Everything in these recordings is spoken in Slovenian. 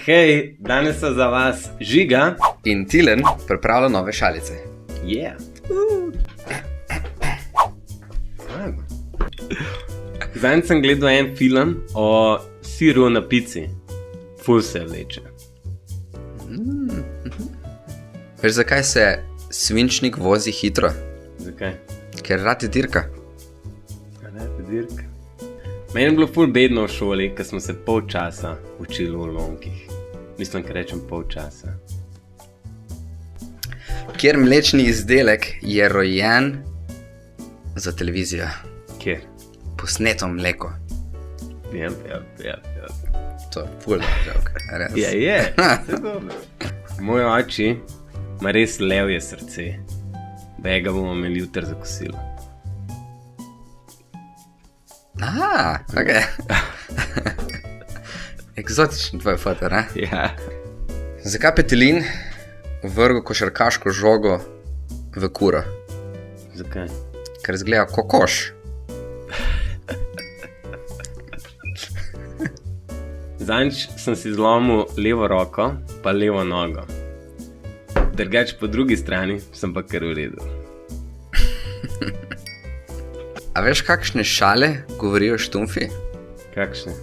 Hej, danes so za vas Žiga in Tilen pripravlja nove šalice. Yeah. Zdaj sem gledal en film o siru na pici. Ful se vleče. Veš, zakaj se svinčnik vozi hitro? Zakaj? Ker rad dirka. Rad dirka. Meni je bilo ful bedno v šoli, ker smo se pol časa učili v lonkih. Mislim, ker rečem pol časa. Kjer mlečni izdelek je rojen za televizijo. Kjer? Posneto mleko. Ja. To je ful žalk, res. Je. Moj oči ima res levje srce. Ga bomo imeli jutri za kosilo. Ok. Eksotičen tvoj foto, ne? Ja. Zakaj Petelin vrgo košarkaško žogo v kuro? Zakaj? Ker izgleda kokoš. Zadnjič sem si zlomil levo roko, pa levo nogo. Drugač po drugi strani sem pa kar v redu. A veš, kakšne šale govorijo štumfi? Kakšne?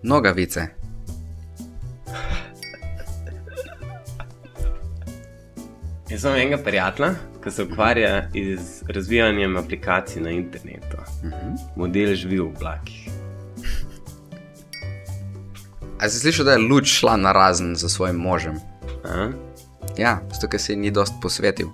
Nogavice. Jaz sem enega prijatelja, ki se ukvarja z razvijanjem aplikacij na internetu. Model živi v oblakih. A si slišal, da je luč šla na razen za svojim možem? A? Ja, zato, ker se ji ni dost posvetil.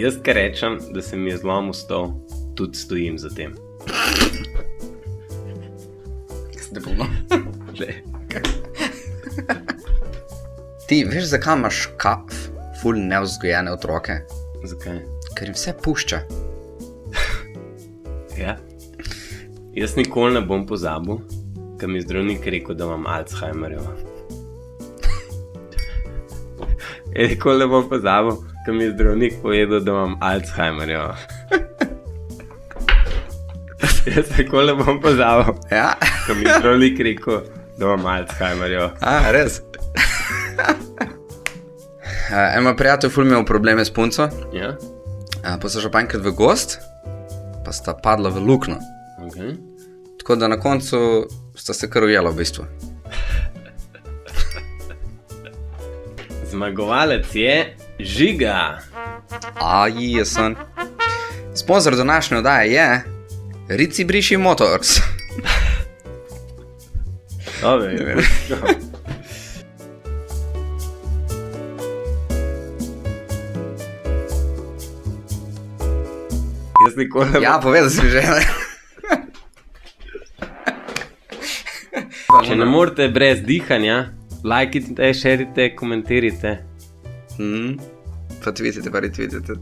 Jaz, kar rečem, da se mi je zlomil stol, tudi stojim za tem. Ste polno? Ti, veš, zakaj imaš ful nevzgojene otroke? Zakaj? Ker jim vse pušča. Ja. Jaz nikoli ne bom pozabil, ker mi je zdravnik rekel, da imam Alzheimerjevo. Nikoli ne bom pozabil, ker mi je zdravnik povedal, da imam Alzheimerjevo. Jaz nikoli ne bom pozabil, Ja? ker mi je zdravnik rekel, da imam Alzheimerjevo. Res? Eno prijatelj ful imel probleme s punco, Ja? pa so šel pa enkrat v gost, pa sta padla v luknjo. Okay. Tako da na koncu sta se kar ujela v bistvu. Zmagovalec je Žiga. Jesen. Sponzor današnje oddaje je Ritzi Briši Motors. Dobre. Jaz nikoli ne bom... Ja, povedal si že. Če ne morete brez dihanja, lajkite, šerite, komentirajte. Pa tweetite, pa retweetite.